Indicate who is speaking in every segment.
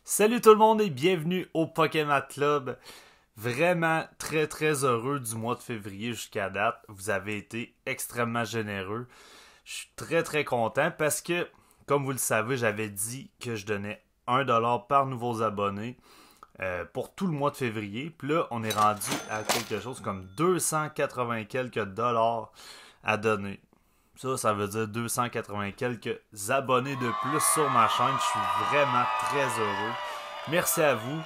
Speaker 1: Salut tout le monde et bienvenue au Pokémon Club. Vraiment très heureux du mois de février jusqu'à date. Vous avez été extrêmement généreux. Je suis très content parce que, comme vous le savez, j'avais dit que je donnais 1$ par nouveaux abonnés pour tout le mois de février. Puis là, on est rendu à quelque chose comme 280 quelques dollars à donner. Ça veut dire 280 quelques abonnés de plus sur ma chaîne. Je suis vraiment très heureux. Merci à vous.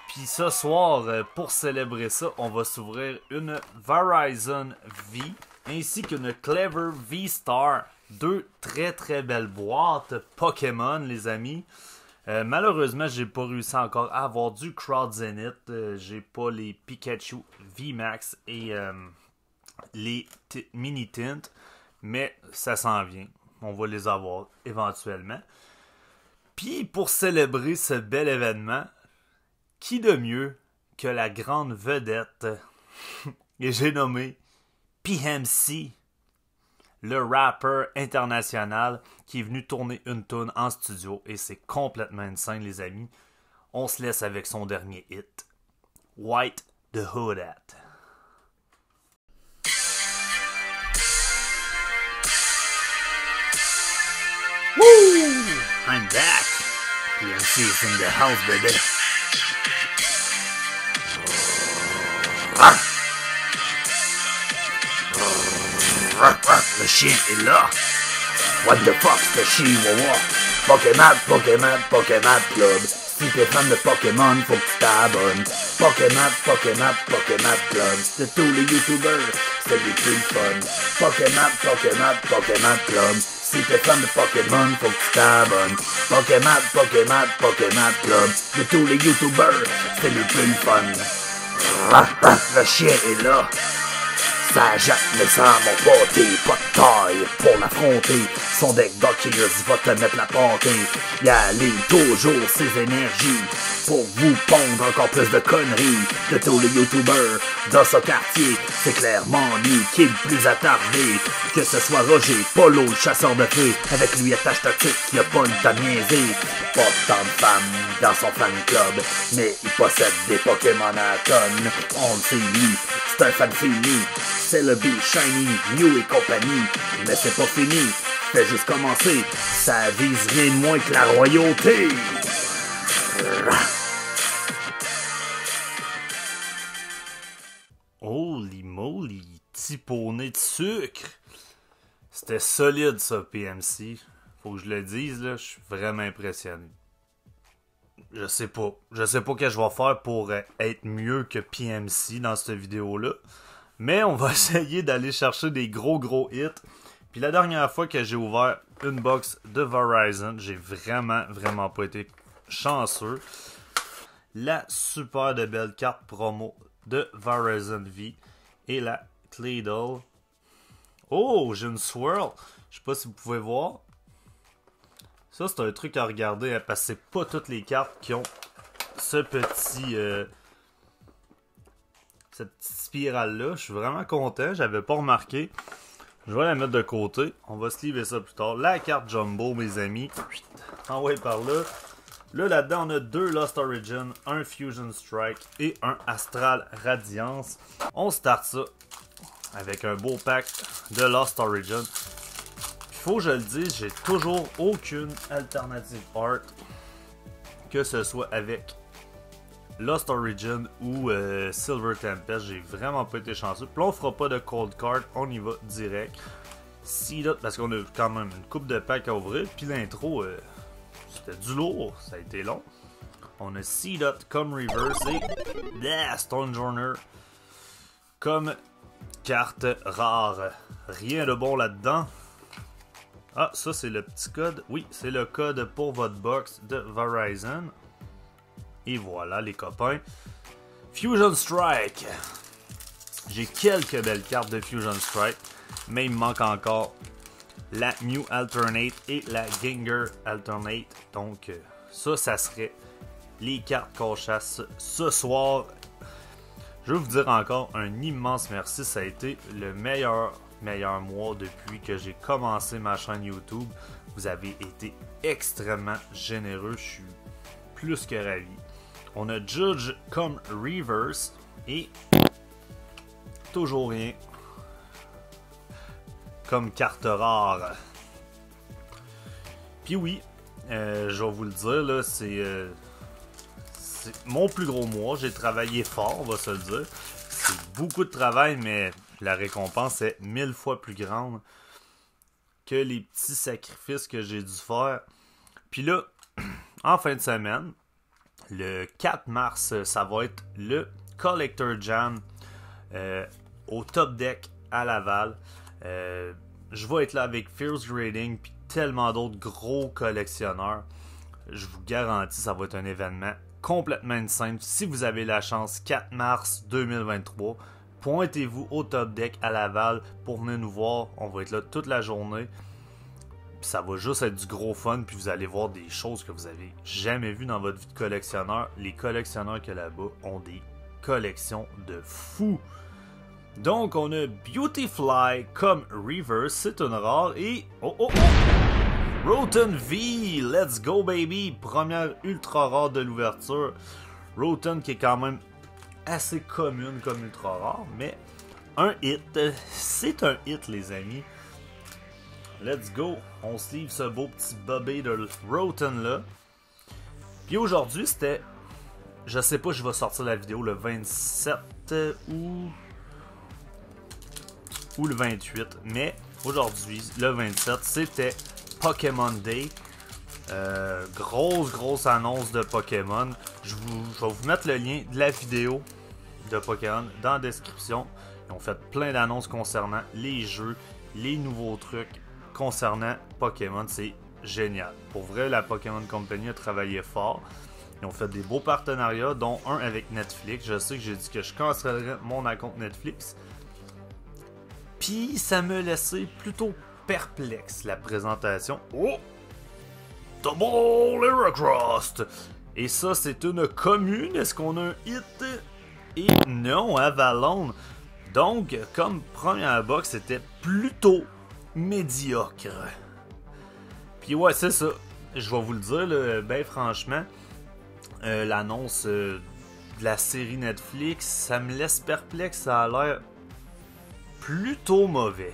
Speaker 1: Puis ce soir, pour célébrer ça, on va s'ouvrir une Verizon V ainsi qu'une Clever V-Star. Deux très belles boîtes Pokémon, les amis. Malheureusement, j'ai pas réussi encore à avoir du Crowd Zenith. J'ai pas les Pikachu VMAX et les Mini Tint. Mais ça s'en vient. On va les avoir éventuellement. Puis pour célébrer ce bel événement, qui de mieux que la grande vedette, et j'ai nommé PMC, le rappeur international qui est venu tourner une tune en studio. Et c'est complètement insane, les amis. On se laisse avec son dernier hit, White the Hood At. Woo! I'm back. PMC's in the house, baby. Le chien est là. What the fuck, ce chihuahua? Pokémon Club. Si t'es fan de Pokémon, faut que tu t'abonnes. Pokémon Club. C'est tous les YouTubers, c'est des plus fun. Pokémon Club. Si t'es fan de Pokémon, faut que tu t'abonnes. Pokémon Club. De tous les YouTubers, c'est le plus fun. Le chien est là. Ça jatte mais sans mon pâté. Pas de taille pour l'affronter. Son deck Dockiers va te mettre la pâté. Y aller toujours ses énergies pour vous pondre encore plus de conneries. De tous les YouTubers dans ce quartier, c'est clairement lui qui est le plus attardé. Que ce soit Roger, Polo, le chasseur de fées, avec lui attache tactique, y'a pas une temps niaiser. Pas tant de femmes dans son fan club, mais il possède des Pokémon à tonnes. On le sait, lui, c'est un fan fini. C'est le Bill Shiny, Mew et compagnie. Mais c'est pas fini, fait juste commencer. Ça vise rien de moins que la royauté. Holy moly, petit poney de sucre. C'était solide ça, PMC. Faut que je le dise, là, je suis vraiment impressionné. Je sais pas ce que je vais faire pour être mieux que PMC dans cette vidéo-là. Mais on va essayer d'aller chercher des gros hits. Puis la dernière fois que j'ai ouvert une box de Verizon, j'ai vraiment pas été chanceux. La super de belle carte promo de Verizon V et la Claydol. Oh, j'ai une Swirl. Je sais pas si vous pouvez voir. Ça, c'est un truc à regarder, hein, parce que c'est pas toutes les cartes qui ont ce petit... cette petite spirale-là. Je suis vraiment content. J'avais pas remarqué. Je vais la mettre de côté. On va se livrer ça plus tard. La carte Jumbo, mes amis. Envoyé par là. Là-dedans, on a deux Lost Origin, un Fusion Strike et un Astral Radiance. On start ça avec un beau pack de Lost Origin. Il faut que je le dise, j'ai toujours aucune alternative art. Que ce soit avec Lost Origin ou Silver Tempest, j'ai vraiment pas été chanceux. Puis là, on fera pas de cold card, on y va direct. Seedot, parce qu'on a quand même une coupe de packs à ouvrir. Puis l'intro, c'était du lourd, ça a été long. On a Seedot comme reverse et Stonejourner comme carte rare. Rien de bon là-dedans. Ah, ça c'est le petit code. Oui, c'est le code pour votre box de Verizon. Et voilà les copains. Fusion Strike. J'ai quelques belles cartes de Fusion Strike. Mais il me manque encore la Mew Alternate et la Gengar Alternate. Donc ça serait les cartes qu'on chasse ce soir. Je veux vous dire encore un immense merci. Ça a été le meilleur mois depuis que j'ai commencé ma chaîne YouTube. Vous avez été extrêmement généreux. Je suis plus que ravi. On a Judge comme Reverse et toujours rien comme carte rare. Puis oui, je vais vous le dire, là, c'est mon plus gros mois. J'ai travaillé fort, on va se le dire. C'est beaucoup de travail, mais la récompense est 1000 fois plus grande que les petits sacrifices que j'ai dû faire. Puis là, en fin de semaine, le 4 mars, ça va être le Collector Jam au Top Deck à Laval. Je vais être là avec Fierce Grading puis tellement d'autres gros collectionneurs. Je vous garantis, ça va être un événement complètement insane. Si vous avez la chance, 4 mars 2023, pointez-vous au Top Deck à Laval pour venir nous voir. On va être là toute la journée. Puis ça va juste être du gros fun. Puis vous allez voir des choses que vous avez jamais vues dans votre vie de collectionneur. Les collectionneurs que là-bas ont des collections de fous. Donc on a Beautyfly comme Reverse, c'est une rare. Et Roten V, let's go baby! Première ultra rare de l'ouverture. Roten qui est quand même assez commune comme ultra rare, mais un hit, c'est un hit les amis. Let's go! On sleeve ce beau petit bobé de Roten là. Puis aujourd'hui c'était, je sais pas, je vais sortir la vidéo le 27 ou le 28, mais aujourd'hui, le 27, c'était Pokémon Day. Grosse annonce de Pokémon. Je vais vous mettre le lien de la vidéo de Pokémon dans la description. Ils ont fait plein d'annonces concernant les jeux, les nouveaux trucs concernant Pokémon. C'est génial. Pour vrai, la Pokémon Company a travaillé fort. Ils ont fait des beaux partenariats, dont un avec Netflix. Je sais que j'ai dit que je cancellerais mon compte Netflix. Puis ça me laissait plutôt perplexe la présentation. Oh! Double Heracross! Et ça, c'est une commune. Est-ce qu'on a un hit? Et non, Avalon. Donc, comme première box, c'était plutôt médiocre. Puis ouais, c'est ça. Je vais vous le dire, là, ben franchement, l'annonce de la série Netflix, ça me laisse perplexe. Ça a l'air plutôt mauvais.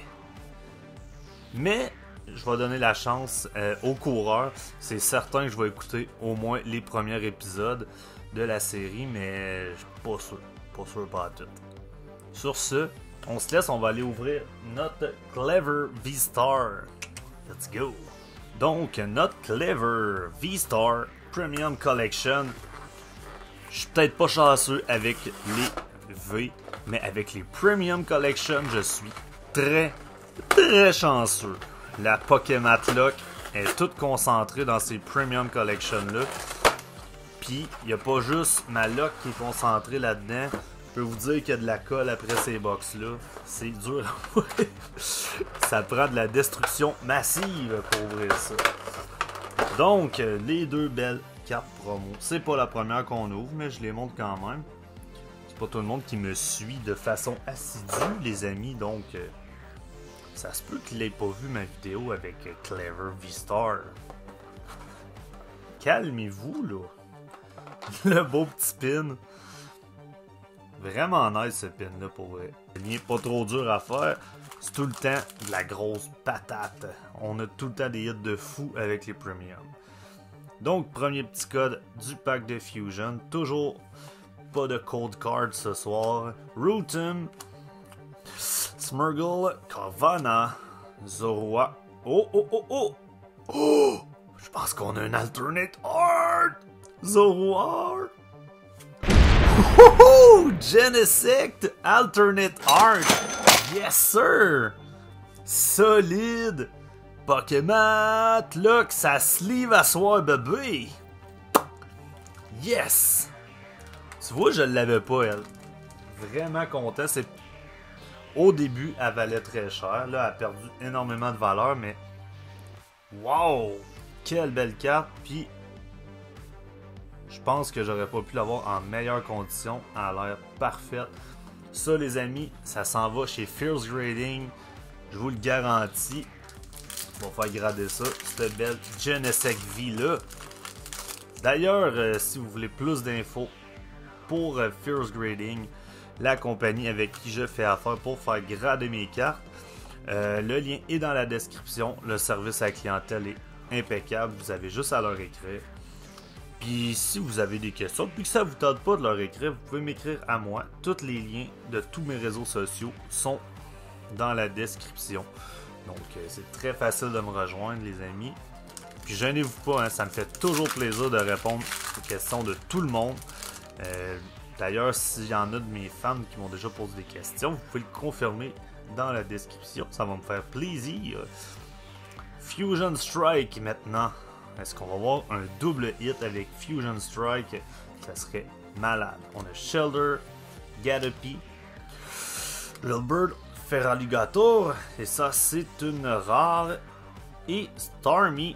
Speaker 1: Mais je vais donner la chance aux coureurs. C'est certain que je vais écouter au moins les premiers épisodes de la série, mais je suis pas sûr. Pas sûr pas à tout. Sur ce, on se laisse, on va aller ouvrir notre Clever V-Star. Let's go! Donc, notre Clever V-Star Premium Collection. Je suis peut-être pas chanceux avec les V, mais avec les Premium Collection, je suis très chanceux. La Pokémon Lock est toute concentrée dans ces Premium Collection là. Puis, il n'y a pas juste ma lock qui est concentrée là-dedans. Je peux vous dire qu'il y a de la colle après ces box-là. C'est dur à ouvrir. Ça prend de la destruction massive pour ouvrir ça. Donc, les deux belles cartes promo. C'est pas la première qu'on ouvre, mais je les montre quand même. C'est pas tout le monde qui me suit de façon assidue, les amis. Donc, ça se peut qu'il n'ait pas vu ma vidéo avec Clever V-Star. Calmez-vous, là. Le beau petit pin. Vraiment nice ce pin là pour vrai. Il n'est pas trop dur à faire. C'est tout le temps de la grosse patate. On a tout le temps des hits de fou avec les premiums. Donc premier petit code du pack de Fusion. Toujours pas de code card ce soir. Rotom, Smurgle, Carvanha, Zorua. Oh! Je pense qu'on a un alternate art. Zoroark! Genesect Alternate Art! Yes sir! Solide! Pokémon Lock, ça sleeve à soir bébé! Yes! Tu vois, je l'avais pas elle. Vraiment content. C'est... Au début, elle valait très cher. Là, elle a perdu énormément de valeur, mais... Wow! Quelle belle carte! Puis... Je pense que j'aurais pas pu l'avoir en meilleures conditions. Elle a l'air parfaite. Ça, les amis, ça s'en va chez Fierce Grading. Je vous le garantis. On va faire grader ça. Cette belle Genesect V là. D'ailleurs, si vous voulez plus d'infos pour Fierce Grading, la compagnie avec qui je fais affaire pour faire grader mes cartes, le lien est dans la description. Le service à la clientèle est impeccable. Vous avez juste à leur écrire. Puis si vous avez des questions, puis que ça vous tente pas de leur écrire, vous pouvez m'écrire à moi. Tous les liens de tous mes réseaux sociaux sont dans la description. Donc c'est très facile de me rejoindre, les amis. Puis gênez-vous pas, hein, ça me fait toujours plaisir de répondre aux questions de tout le monde. D'ailleurs, s'il y en a de mes fans qui m'ont déjà posé des questions, vous pouvez le confirmer dans la description. Ça va me faire plaisir. Fusion Strike maintenant. Est-ce qu'on va voir un double hit avec Fusion Strike? Ça serait malade. On a Shelder, Gadapy, Little Bird, Feraligator. Et ça, c'est une rare. Et Starmie.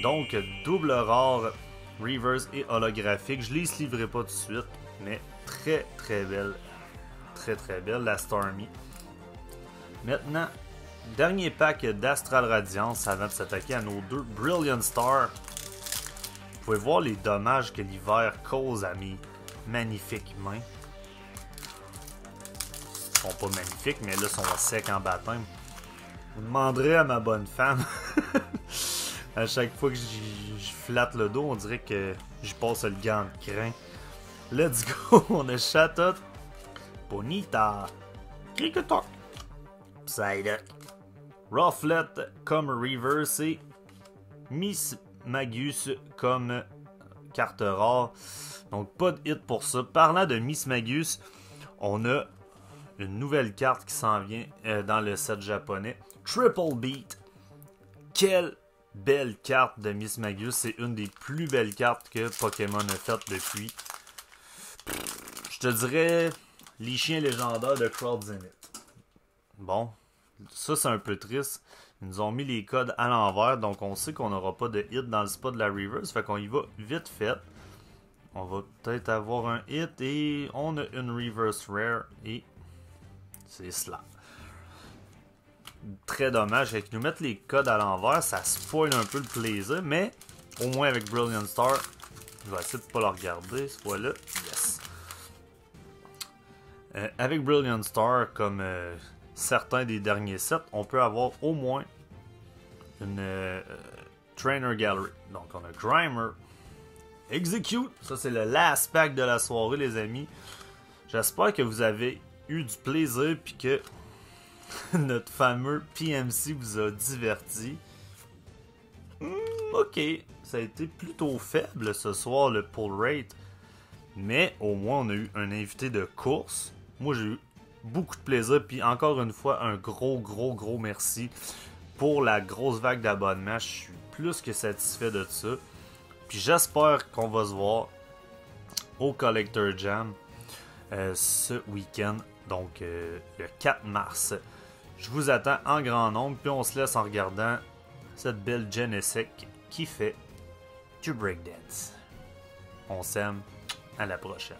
Speaker 1: Donc, double rare, reverse et holographique. Je ne les livrerai pas tout de suite, mais très très belle. Très très belle, la Starmie. Maintenant, dernier pack d'Astral Radiance avant de s'attaquer à nos deux Brilliant Star. Vous pouvez voir les dommages que l'hiver cause à mes magnifiques mains. Ils sont pas magnifiques, mais là, ils sont secs en baptême. Vous demanderez à ma bonne femme. À chaque fois que je flatte le dos, on dirait que je passe le gant de crin. Let's go! On a Chatot, Bonita, Cricketor, Psyduck, Rufflet comme Reverse et Miss Magus comme carte rare. Donc pas de hit pour ça. Parlant de Miss Magus, on a une nouvelle carte qui s'en vient dans le set japonais. Triple Beat. Quelle belle carte de Miss Magus. C'est une des plus belles cartes que Pokémon a faites depuis. Je te dirais les chiens légendaires de Crowd Zenith. Bon, ça c'est un peu triste. Ils nous ont mis les codes à l'envers, donc on sait qu'on n'aura pas de hit dans le spot de la reverse. Fait qu'on y va vite fait. On va peut-être avoir un hit et on a une reverse rare et c'est cela. Très dommage, avec nous mettre les codes à l'envers, ça spoil un peu le plaisir, mais au moins avec Brilliant Star, je vais essayer de ne pas le regarder, ce fois-là, yes. Avec Brilliant Star, comme certains des derniers sets, on peut avoir au moins une Trainer Gallery. Donc on a Grimer, Execute, ça c'est le last pack de la soirée les amis. J'espère que vous avez eu du plaisir puis que notre fameux PMC vous a diverti. Ok, ça a été plutôt faible ce soir le pull rate. Mais au moins on a eu un invité de course. Moi j'ai eu beaucoup de plaisir. Puis encore une fois un gros merci pour la grosse vague d'abonnements. Je suis plus que satisfait de ça. Puis j'espère qu'on va se voir au Collector Jam ce week-end. Donc le 4 mars. Je vous attends en grand nombre, puis on se laisse en regardant cette belle Genesect qui fait du breakdance. On s'aime, à la prochaine.